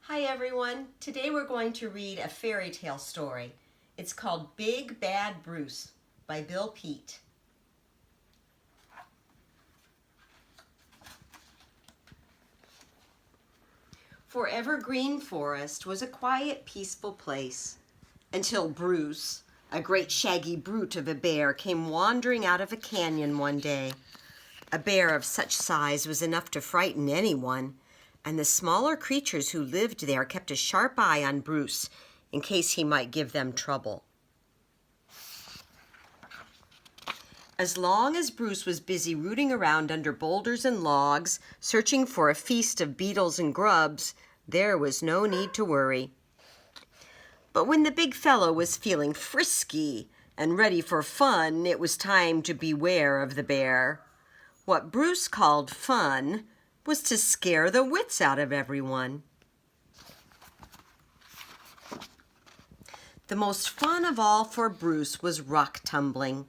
Hi everyone. Today we're going to read a fairy tale story. It's called Big Bad Bruce by Bill Peet. Forever Green Forest was a quiet, peaceful place until Bruce, a great shaggy brute of a bear, came wandering out of a canyon one day. A bear of such size was enough to frighten anyone, and the smaller creatures who lived there kept a sharp eye on Bruce in case he might give them trouble. As long as Bruce was busy rooting around under boulders and logs, searching for a feast of beetles and grubs, there was no need to worry. But when the big fellow was feeling frisky and ready for fun, it was time to beware of the bear. What Bruce called fun was to scare the wits out of everyone. The most fun of all for Bruce was rock tumbling.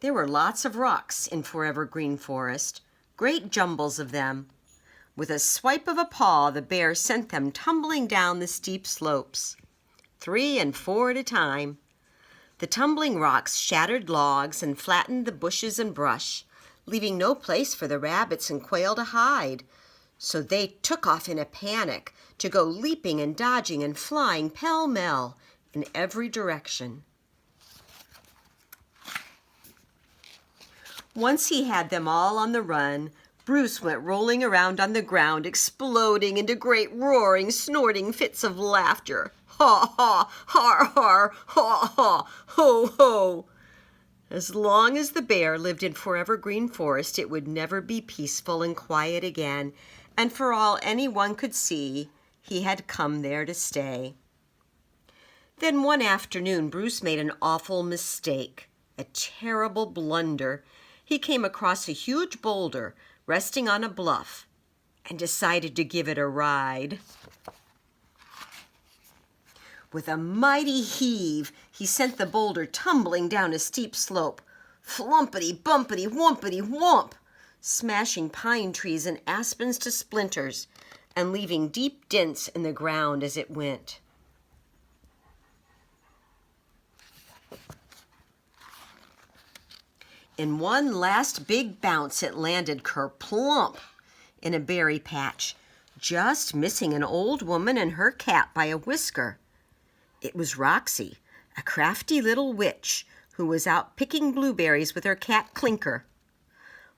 There were lots of rocks in Forever Green Forest, great jumbles of them. With a swipe of a paw, the bear sent them tumbling down the steep slopes, 3 and 4 at a time. The tumbling rocks shattered logs and flattened the bushes and brush, leaving no place for the rabbits and quail to hide. So they took off in a panic to go leaping and dodging and flying pell-mell in every direction. Once he had them all on the run, Bruce went rolling around on the ground, exploding into great roaring, snorting fits of laughter. Ha ha, har har, ha ha, ho ho. As long as the bear lived in Forever Green Forest, it would never be peaceful and quiet again, and for all anyone could see, he had come there to stay. Then one afternoon, Bruce made an awful mistake, a terrible blunder. He came across a huge boulder resting on a bluff and decided to give it a ride. With a mighty heave, he sent the boulder tumbling down a steep slope, flumpity-bumpity-wumpity-wump, smashing pine trees and aspens to splinters and leaving deep dents in the ground as it went. In one last big bounce, it landed kerplump in a berry patch, just missing an old woman and her cat by a whisker. It was Roxy, a crafty little witch who was out picking blueberries with her cat Clinker.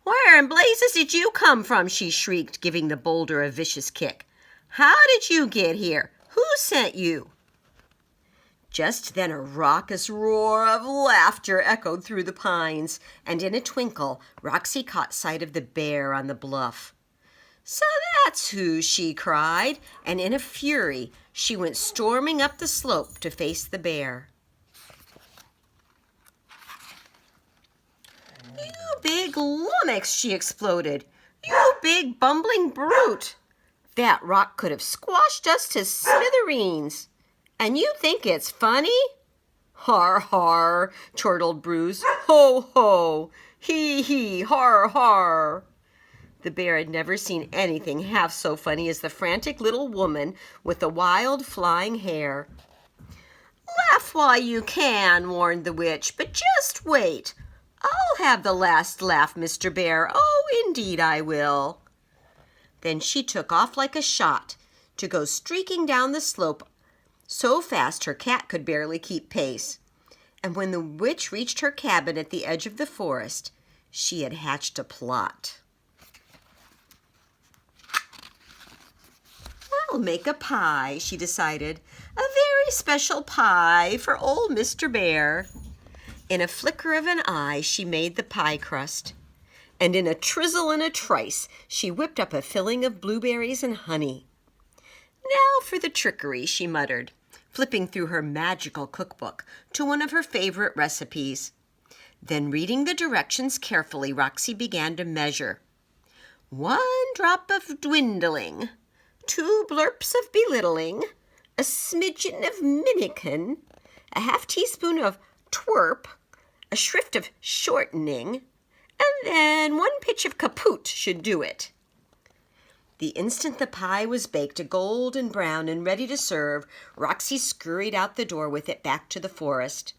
"Where in blazes did you come from?" she shrieked, giving the boulder a vicious kick. "How did you get here? Who sent you?" Just then a raucous roar of laughter echoed through the pines, and in a twinkle Roxy caught sight of the bear on the bluff. "So that's who," she cried, and in a fury she went storming up the slope to face the bear. "You big lummox!" she exploded. "You big bumbling brute! That rock could have squashed us to smithereens. And you think it's funny?" "Har, har," chortled Bruce. "Ho, ho! Hee, hee, har, har!" The bear had never seen anything half so funny as the frantic little woman with the wild flying hair. "Laugh while you can," warned the witch, "but just wait. I'll have the last laugh, Mr. Bear. Oh, indeed I will." Then she took off like a shot to go streaking down the slope so fast her cat could barely keep pace. And when the witch reached her cabin at the edge of the forest, she had hatched a plot. "I'll make a pie," she decided, "a very special pie for old Mr. Bear." In a flicker of an eye, she made the pie crust, and in a trizzle and a trice, she whipped up a filling of blueberries and honey. "Now for the trickery," she muttered, flipping through her magical cookbook to one of her favorite recipes. Then, reading the directions carefully, Roxy began to measure. 1 drop of dwindling, 2 blurps of belittling, a smidgen of minikin, a half teaspoon of twerp, a shrift of shortening, and then 1 pitch of kaput should do it. The instant the pie was baked a golden brown and ready to serve, Roxy scurried out the door with it back to the forest.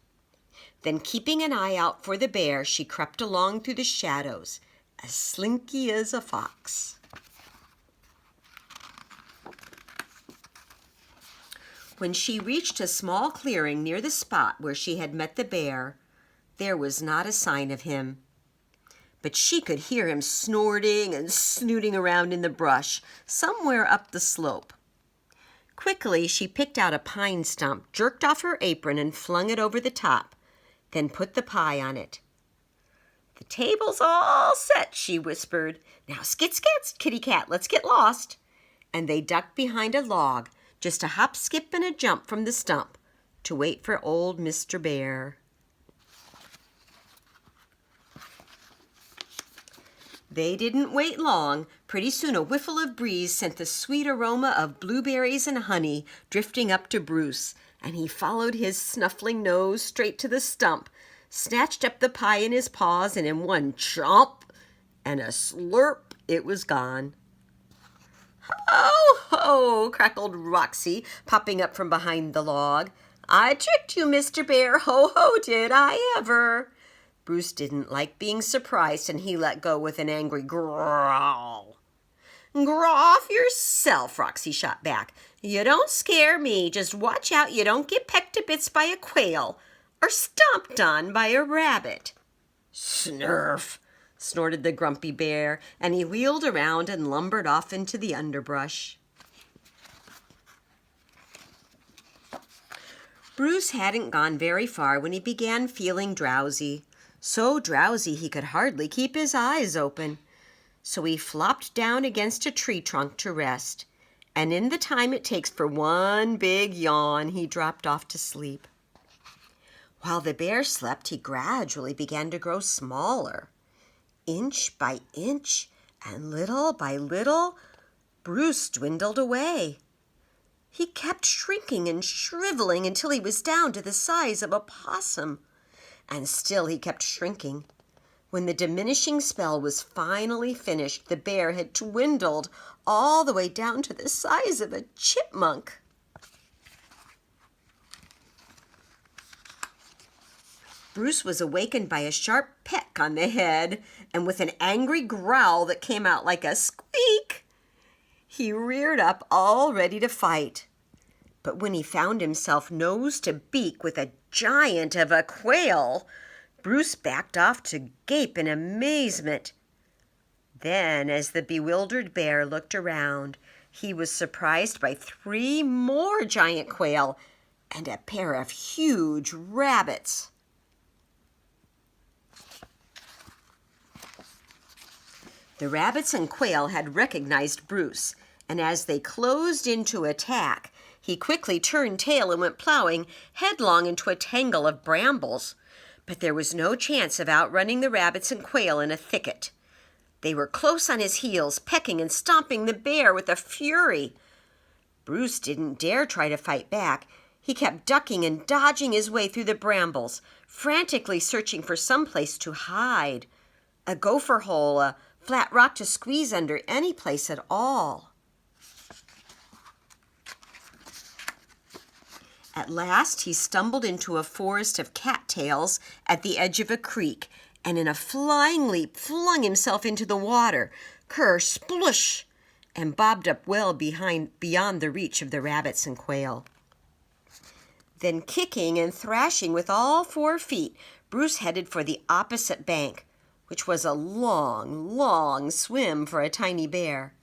Then, keeping an eye out for the bear, she crept along through the shadows, as slinky as a fox. When she reached a small clearing near the spot where she had met the bear, there was not a sign of him. But she could hear him snorting and snooting around in the brush somewhere up the slope. Quickly, she picked out a pine stump, jerked off her apron, and flung it over the top, then put the pie on it. "The table's all set," she whispered. "Now skit, kitty cat, let's get lost." And they ducked behind a log, just a hop, skip, and a jump from the stump, to wait for old Mr. Bear. They didn't wait long. Pretty soon a whiffle of breeze sent the sweet aroma of blueberries and honey drifting up to Bruce, and he followed his snuffling nose straight to the stump, snatched up the pie in his paws, and in one chomp and a slurp, it was gone. "Ho, ho!" crackled Roxy, popping up from behind the log. "I tricked you, Mr. Bear. Ho, ho, did I ever?" Bruce didn't like being surprised, and he let go with an angry growl. "Grow off yourself," Roxy shot back. "You don't scare me. Just watch out you don't get pecked to bits by a quail or stomped on by a rabbit." "Snurf!" snorted the grumpy bear, and he wheeled around and lumbered off into the underbrush. Bruce hadn't gone very far when he began feeling drowsy. So drowsy he could hardly keep his eyes open. So he flopped down against a tree trunk to rest, and in the time it takes for one big yawn, he dropped off to sleep. While the bear slept, he gradually began to grow smaller. Inch by inch and little by little, Bruce dwindled away. He kept shrinking and shriveling until he was down to the size of a possum. And still he kept shrinking. When the diminishing spell was finally finished, the bear had dwindled all the way down to the size of a chipmunk. Bruce was awakened by a sharp peck on the head, and with an angry growl that came out like a squeak, he reared up all ready to fight. But when he found himself nose to beak with a giant of a quail, Bruce backed off to gape in amazement. Then, as the bewildered bear looked around, he was surprised by 3 more giant quail and a pair of huge rabbits. The rabbits and quail had recognized Bruce, and as they closed in to attack, he quickly turned tail and went plowing headlong into a tangle of brambles. But there was no chance of outrunning the rabbits and quail in a thicket. They were close on his heels, pecking and stomping the bear with a fury. Bruce didn't dare try to fight back. He kept ducking and dodging his way through the brambles, frantically searching for some place to hide. A gopher hole, a flat rock to squeeze under, any place at all. At last, he stumbled into a forest of cattails at the edge of a creek, and in a flying leap flung himself into the water, ker splush, and bobbed up well beyond the reach of the rabbits and quail. Then, kicking and thrashing with all 4 feet, Bruce headed for the opposite bank, which was a long, long swim for a tiny bear.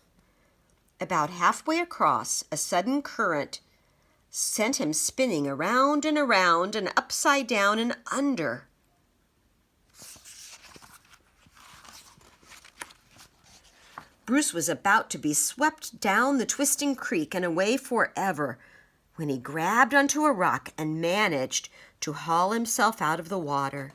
About halfway across, a sudden current sent him spinning around and upside down and under. Bruce was about to be swept down the twisting creek and away forever when he grabbed onto a rock and managed to haul himself out of the water.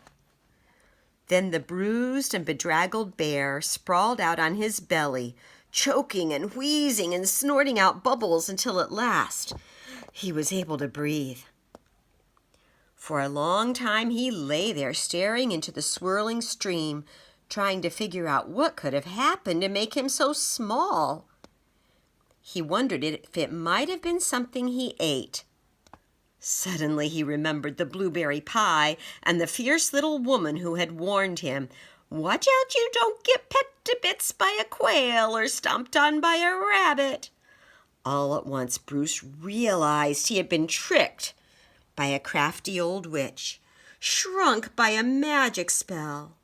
Then the bruised and bedraggled bear sprawled out on his belly, choking and wheezing and snorting out bubbles until at last he was able to breathe. For a long time he lay there staring into the swirling stream, trying to figure out what could have happened to make him so small. He wondered if it might have been something he ate. Suddenly he remembered the blueberry pie and the fierce little woman who had warned him, "Watch out you don't get pecked to bits by a quail or stomped on by a rabbit." All at once Bruce realized he had been tricked by a crafty old witch, shrunk by a magic spell.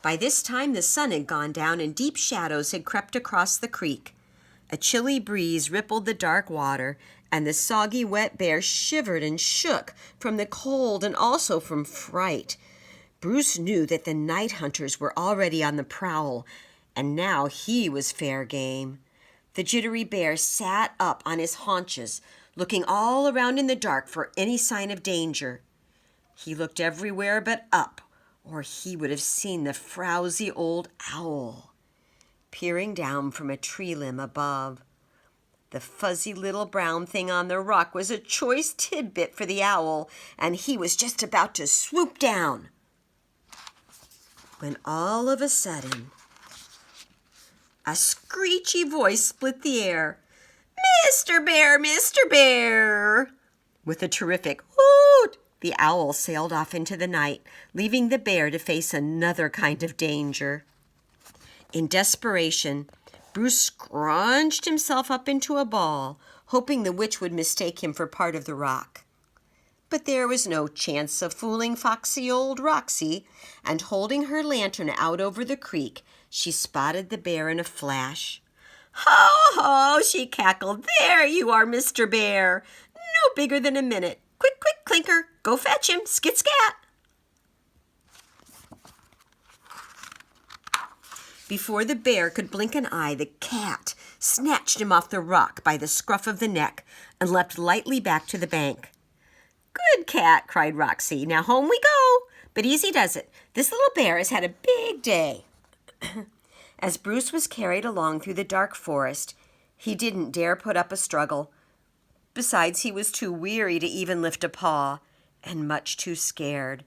By this time the sun had gone down and deep shadows had crept across the creek. A chilly breeze rippled the dark water, and the soggy, wet bear shivered and shook from the cold and also from fright. Bruce knew that the night hunters were already on the prowl, and now he was fair game. The jittery bear sat up on his haunches, looking all around in the dark for any sign of danger. He looked everywhere but up, or he would have seen the frowsy old owl peering down from a tree limb above. The fuzzy little brown thing on the rock was a choice tidbit for the owl, and he was just about to swoop down when all of a sudden a screechy voice split the air. "Mr. Bear, Mr. Bear!" With a terrific hoot, the owl sailed off into the night, leaving the bear to face another kind of danger. In desperation, Bruce scrunched himself up into a ball, hoping the witch would mistake him for part of the rock. But there was no chance of fooling foxy old Roxy, and holding her lantern out over the creek, she spotted the bear in a flash. "Ho, ho," she cackled. "There you are, Mr. Bear. No bigger than a minute. Quick, quick, Clinker, go fetch him. Skit, scat." Before the bear could blink an eye, the cat snatched him off the rock by the scruff of the neck and leapt lightly back to the bank. "Good cat," cried Roxy. "Now home we go. But easy does it. This little bear has had a big day." As Bruce was carried along through the dark forest, he didn't dare put up a struggle. Besides, he was too weary to even lift a paw, and much too scared.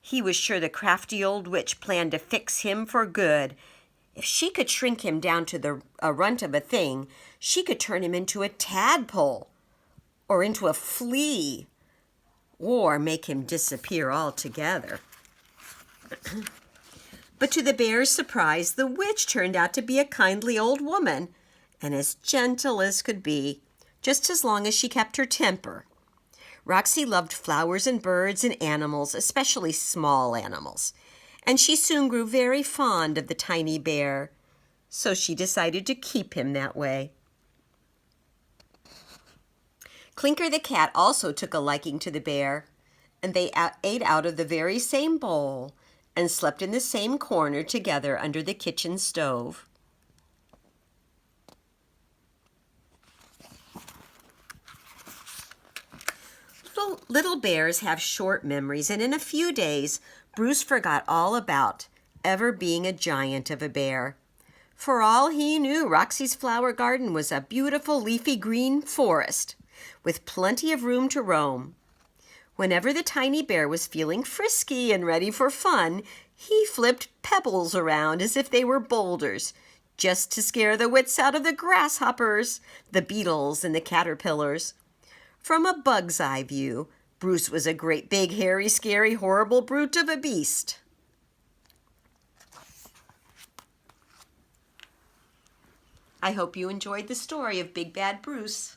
He was sure the crafty old witch planned to fix him for good. If she could shrink him down to a runt of a thing, she could turn him into a tadpole, or into a flea, or make him disappear altogether. But to the bear's surprise, the witch turned out to be a kindly old woman, and as gentle as could be, just as long as she kept her temper. Roxy loved flowers and birds and animals, especially small animals, and she soon grew very fond of the tiny bear, so she decided to keep him that way. Clinker the cat also took a liking to the bear, and they ate out of the very same bowl and slept in the same corner together under the kitchen stove. Little bears have short memories, and in a few days, Bruce forgot all about ever being a giant of a bear. For all he knew, Roxy's flower garden was a beautiful leafy green forest with plenty of room to roam. Whenever the tiny bear was feeling frisky and ready for fun, he flipped pebbles around as if they were boulders, just to scare the wits out of the grasshoppers, the beetles, and the caterpillars. From a bug's eye view, Bruce was a great big, hairy, scary, horrible brute of a beast. I hope you enjoyed the story of Big Bad Bruce.